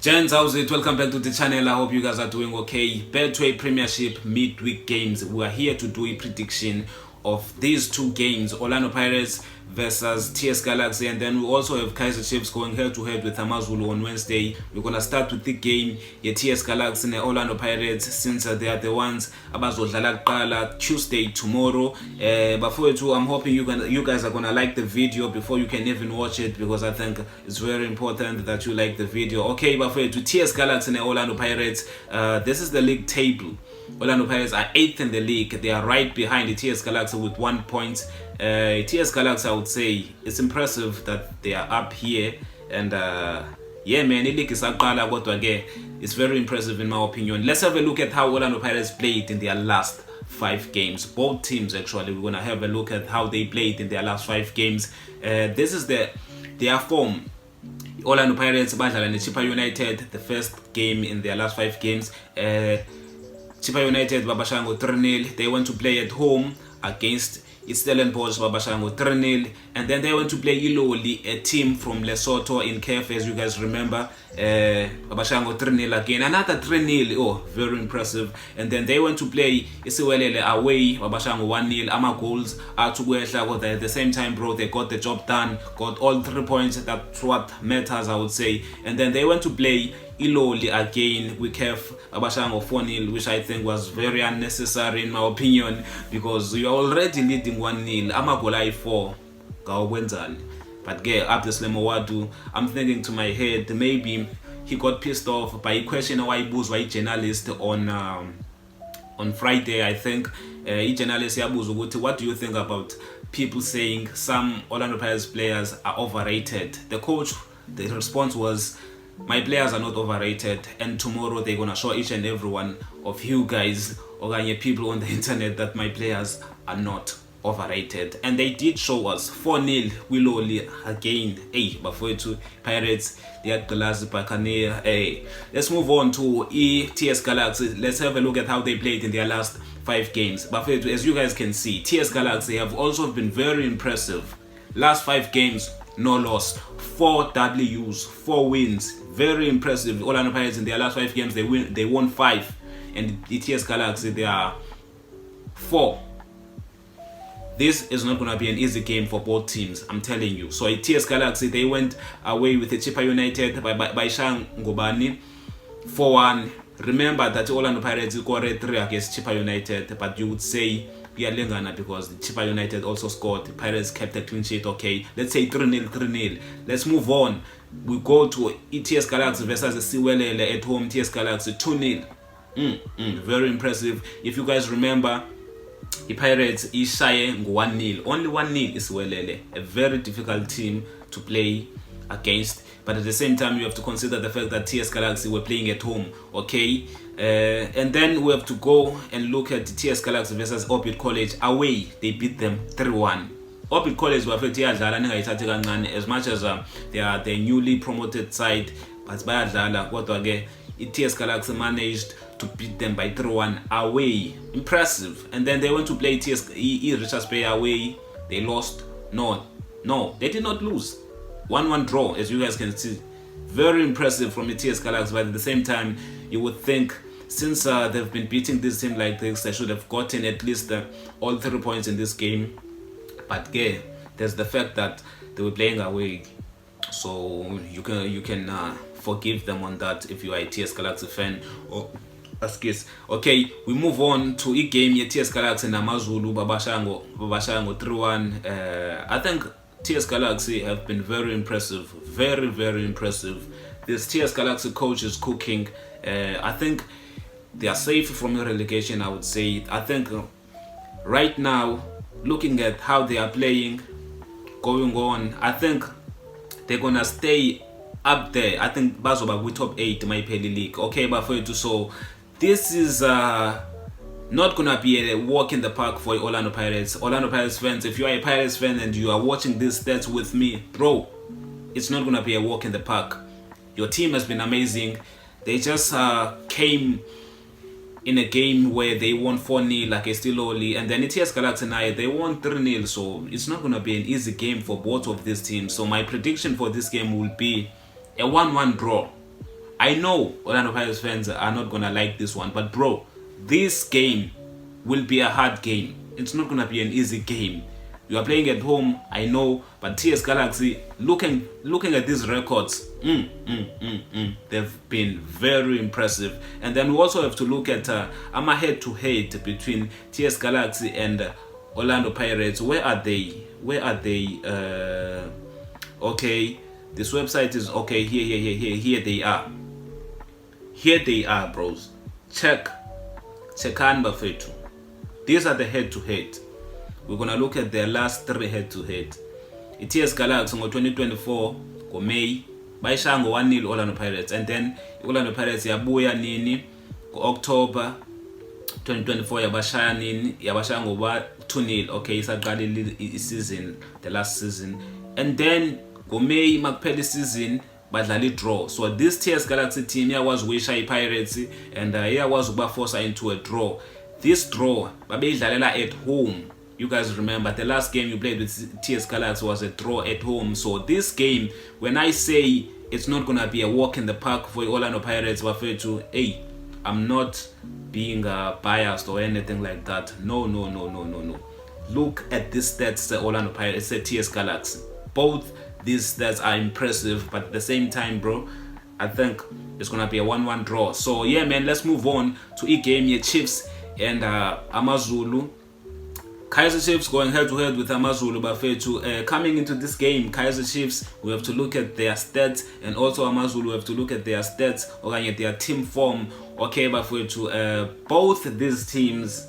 Gents, how's it? Welcome back to the channel. I hope you guys are doing okay. Betway Premiership midweek games. We are here to do a prediction of these two games, Orlando Pirates versus TS Galaxy, and then we also have Kaizer Chiefs going head to head with Amazulu on Wednesday. We're gonna start with the game, TS Galaxy and Orlando Pirates, since they are the ones abazodlala kuqala Tuesday tomorrow. Before it, I'm hoping you guys are gonna like the video before you can even watch it, because I think it's very important that you like the video. Okay, before it, TS Galaxy and Orlando Pirates, this is the league table. Orlando Pirates are 8th in the league. They are right behind the TS Galaxy with 1 point. TS Galaxy, I would say, it's impressive that they are up here. And yeah, man, the league is aqala kodwa ke it's very impressive in my opinion. Let's have a look at how Orlando Pirates played in their last 5 games. Both teams, actually, we're gonna have a look at how they played in their last 5 games. This is their form. Orlando Pirates badlala neChippa United, the first game in their last 5 games. Chippa United babashango 3-0. They went to play at home against Stellenbosch babashango 3-0, and then they went to play Iloli, a team from Lesotho in KF, as you guys remember. Babashango 3-0 again, another 3-0. Oh, very impressive. And then they went to play Isiwelele away babashango 1-0. Ama goals are to but at the same time, bro, they got the job done, got all 3 points. That's what matters, I would say. And then they went to play Iloli again. We have Babashango 4-0, which I think was very unnecessary in my opinion, because you're already leading 1-0. Amagolai 4. But get up the Slemowadu, I'm thinking to my head, maybe he got pissed off by a question why Booz, why journalist on Friday, I think. A journalist yabuza, what do you think about people saying some Orlando Pirates players are overrated? The coach, the response was, my players are not overrated, and tomorrow they're gonna show each and every one of you guys or people on the internet that my players are not overrated. And they did show us 4-0 Wiloli again. Before to Pirates, they had Galaxy Buccaneer. Let's move on to TS Galaxy. Let's have a look at how they played in their last 5 games. But as you guys can see, TS Galaxy have also been very impressive. Last 5 games, no loss, 4 Ws, 4 wins. Very impressive. Orlando Pirates in their last 5 games, they won 5, and the TS Galaxy, they are 4. This is not going to be an easy game for both teams, I'm telling you. So TS Galaxy, they went away with the Chippa United by Shang Ngobani 4-1. Remember that Orlando Pirates scored 3 against Chippa United, but you would say Lengana, because the Chippa United also scored. The Pirates kept a clean sheet. Okay, let's say 3-0. Let's move on. We go to TS Galaxy versus Isiwelele at home. TS Galaxy 2-0. Very impressive. If you guys remember, the Pirates is shy 1-0. Only 1-0 is Isiwelele. A very difficult team to play against. But at the same time, you have to consider the fact that TS Galaxy were playing at home. Okay. And then we have to go and look at the TS Galaxy versus Orbit College away. They beat them 3-1. Orbit College were as much as they are the newly promoted side, but by TS Galaxy managed to beat them by 3-1 away. Impressive. And then they went to play Richards Bay away. They lost. No, they did not lose. 1-1 draw, as you guys can see. Very impressive from the TS Galaxy, but at the same time, you would think, since they've been beating this team like this, they should have gotten at least all 3 points in this game. But there's the fact that they were playing away, so you can forgive them on that if you are a TS Galaxy fan. Okay, we move on to a game. TS Galaxy and Amazulu babashango 3-1. I think TS Galaxy have been very impressive, very impressive. This TS Galaxy coach is cooking. I think they are safe from relegation, I would say. I think right now, looking at how they are playing, going on, I think they're gonna stay up there. I think bazoba with top 8 my Pele League. Okay, but for you to, so this is not gonna be a walk in the park for Orlando Pirates. Orlando Pirates fans, if you are a Pirates fan and you are watching this stats with me, bro, it's not gonna be a walk in the park. Your team has been amazing. They just came in a game where they won 4-0 like Estiloli, and then TS Galaxy they won 3-0, so it's not going to be an easy game for both of these teams. So my prediction for this game will be a 1-1 draw. I know Orlando Pirates fans are not gonna like this one, but bro, this game will be a hard game. It's not gonna be an easy game. You are playing at home, I know, but TS Galaxy, looking at these records, they've been very impressive. And then we also have to look at a head-to-head between TS Galaxy and Orlando Pirates. Where are they? Okay, this website is okay. Here they are. Here they are, bros. Checkani bafethu. These are the head-to-head. We're gonna look at their last 3 head-to-head. TS Galaxy ngo-2024 ngo-May bayishaya ngo-1-0 Orlando Pirates, and then Orlando Pirates yabuya nini ngo-October 2024 yabashaya ngo-2-0. Okay, isaqalile i-season, the last season, and then ngo-May makuphela i-season badlala i-draw. So this TS Galaxy team iyakwazi ukuyishaya i-Pirates and iyakwazi ukubaforce into a draw. This draw babeyidlalela at home. You guys remember the last game you played with TS Galaxy was a draw at home. So this game, when I say it's not gonna be a walk in the park for Orlando Pirates, hey, I'm not being biased or anything like that. No. Look at these stats, Orlando Pirates, TS Galaxy. Both these stats are impressive, but at the same time, bro, I think it's gonna be a 1-1 draw. So yeah, man, let's move on to game Chiefs and Amazulu. Kaizer Chiefs going head-to-head with Amazulu bafethu. Coming into this game, Kaizer Chiefs, we have to look at their stats, and also Amazulu, we have to look at their stats or at their team form. Okay, bafethu. Both these teams,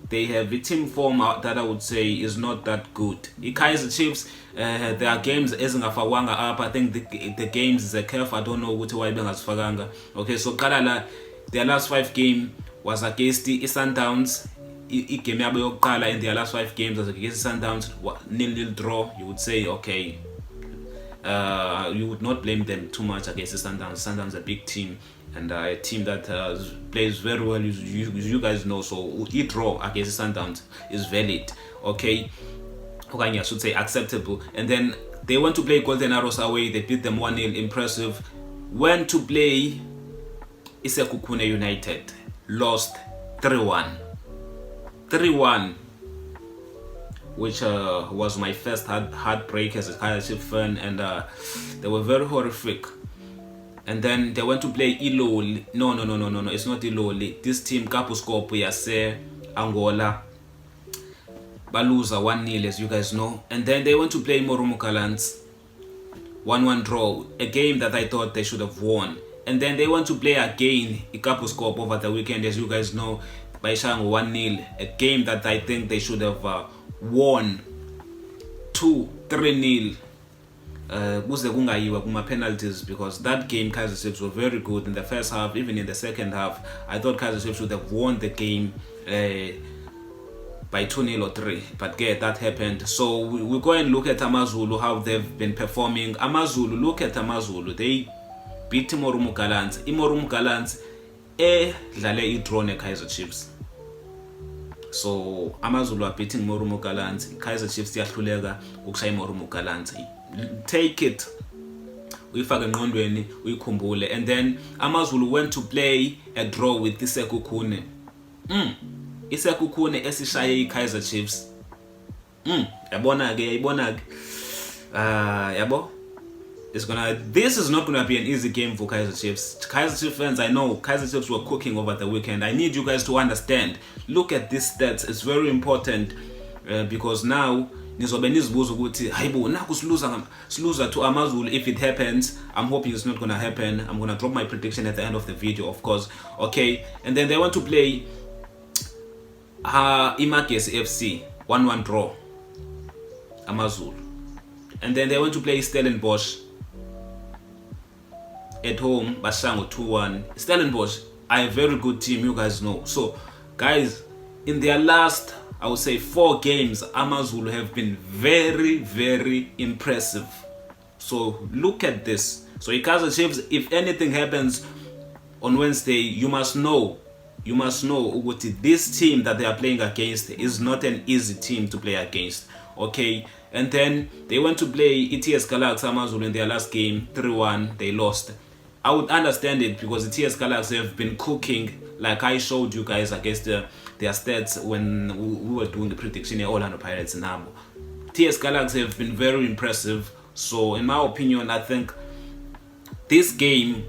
they have a team form that I would say is not that good. Kaizer Chiefs, their games ezingafawanga up. I think the games is a curve. I don't know what why bengazifakanga. Okay, so Kalala, their last 5 game was against the Sundowns. Game yabo yokuqala in their last 5 games was against Sundowns, 0-0 draw. You would say, okay, you would not blame them too much against the Sundowns. Sundowns a big team and a team that plays very well, you guys know. So a draw against the Sundowns is valid, okay, I should say acceptable. And then they went to play Golden Arrows away. They beat them 1-0, impressive. Went to play Isekhukhune United, lost 3-1, which was my first heartbreak as a Kaizer Chiefs fan, and they were very horrific. And then they went to play Iloli. No, it's not Iloli. This team, Kapuskop Yase, Angola, baluza 1-0, as you guys know. And then they went to play Morumukalans, 1-1 draw, a game that I thought they should have won. And then they went to play again Kapuskop over the weekend, as you guys know, by Shango 1-0, a game that I think they should have won 2-3-0. Kuze kungayiwa kuma penalties, because that game Kaizer Chiefs were very good in the first half. Even in the second half, I thought Kaizer Chiefs should have won the game by 2-0 or 3, but yeah, that happened. So we go and look at Amazulu, how they've been performing. Amazulu, look at Amazulu, they beat Morumukalans. Morumukalans dlale i-draw ne-Kaizer Chiefs. So Amazulu are beating Morumukalans. Kaizer Chiefs yahluleka ukushaya Morumukalans. Take it, uyifake engqondweni, uyikhumbule. And then Amazulu went to play a draw with Isekhukhune. Isekhukhune esishaye i-Kaizer Chiefs. Yabona ke. Yabo. This is not gonna be an easy game for Kaizer Chiefs. Kaizer Chiefs fans, I know Kaizer Chiefs were cooking over the weekend. I need you guys to understand. Look at these stats. It's very important because now nizobe nizibuza ukuthi hayibo naku siluza to Amazulu. If it happens, I'm hoping it's not gonna happen. I'm gonna drop my prediction at the end of the video, of course. Okay, and then they want to play Imagesi FC, 1-1 draw, Amazulu. And then they went to play Stellenbosch at home, Bashango 2-1. Stellenbosch are a very good team, you guys know. So guys, in their last, I would say 4 games, Amazulu have been very, very impressive. So look at this. So Kaizer Chiefs, if anything happens on Wednesday, you must know this team that they are playing against is not an easy team to play against. Okay, and then they went to play TS Galaxy Amazulu in their last game, 3-1, they lost. I would understand it because the TS Galaxy have been cooking, like I showed you guys against their stats when we were doing the prediction in Orlando Pirates now. TS Galaxy have been very impressive. So in my opinion, I think this game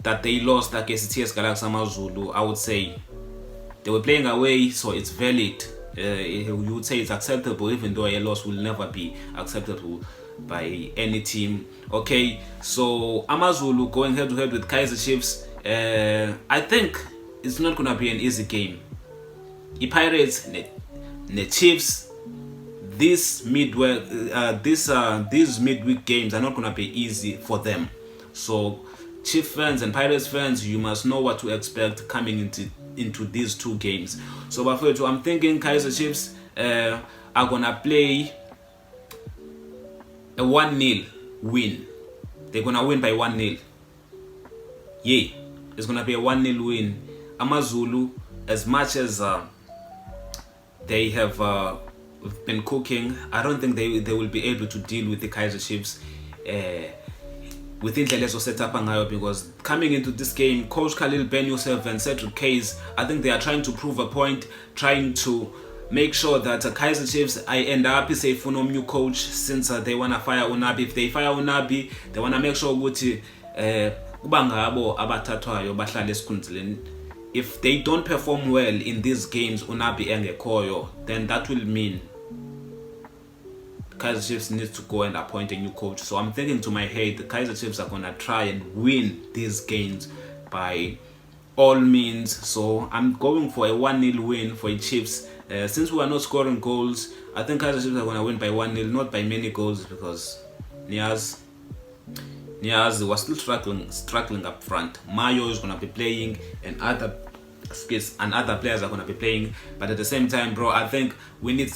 that they lost against TS Galaxy AmaZulu, I would say they were playing away, so it's valid. You would say it's acceptable, even though a loss will never be acceptable by any team. Okay, so AmaZulu going head to head with Kaizer Chiefs. I think it's not gonna be an easy game. The Pirates, the Chiefs, these midweek games are not gonna be easy for them. So Chief fans and Pirates fans, you must know what to expect coming into these two games. So I'm thinking Kaizer Chiefs are gonna play a 1-0 win. They're gonna win by 1-0. Yeah, it's gonna be a 1-0 win. AmaZulu, as much as they have been cooking, I don't think they will be able to deal with the Kaizer Chiefs within the set up because coming into this game, Coach Khalil Ben Youssef and Cedric Case, I think they are trying to prove a point, trying to make sure that Kaizer Chiefs I end up is a phenomenal new coach since they wanna fire Unabi. If they fire Unabi, they wanna make sure ukuthi ubangabo abathathwayo bahlale esikhundleni. If they don't perform well in these games, Unabi engekhoyo, then that will mean Kaizer Chiefs needs to go and appoint a new coach. So I'm thinking to my head, the Kaizer Chiefs are gonna try and win these games by all means. So I'm going for a 1-0 win for the Chiefs. Since we are not scoring goals, I think Kaizer Chiefs are gonna win by 1-0, not by many goals, because Niaz was still struggling up front. Mayo is gonna be playing, and other players are gonna be playing. But at the same time, bro, I think we need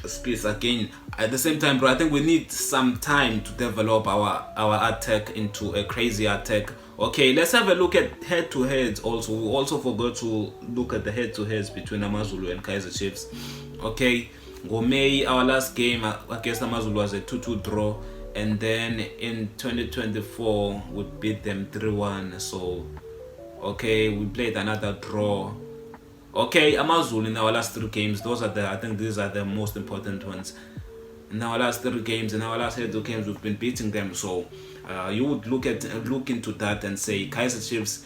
space again. At the same time, bro, I think we need some time to develop our attack into a crazy attack. Okay, let's have a look at head-to-heads also. We also forgot to look at the head-to-heads between AmaZulu and Kaizer Chiefs. Okay, May, our last game against AmaZulu was a 2-2 draw, and then in 2024 we beat them 3-1. So okay, we played another draw. Okay, AmaZulu in our last 3 games, I think these are the most important ones. In our last 3 games, in our last head-to-head games, we've been beating them. So you would look into that and say Kaizer Chiefs,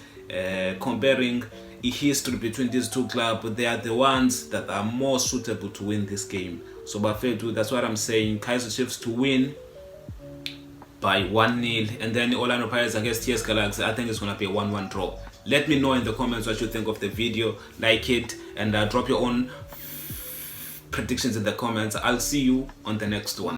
comparing a history between these two clubs, they are the ones that are more suitable to win this game. So that's what I'm saying. Kaizer Chiefs to win by 1-0, and then Orlando Pirates against TS Galaxy, I think it's gonna be a 1-1 draw. Let me know in the comments what you think of the video. Like it, and drop your own predictions in the comments. I'll see you on the next one.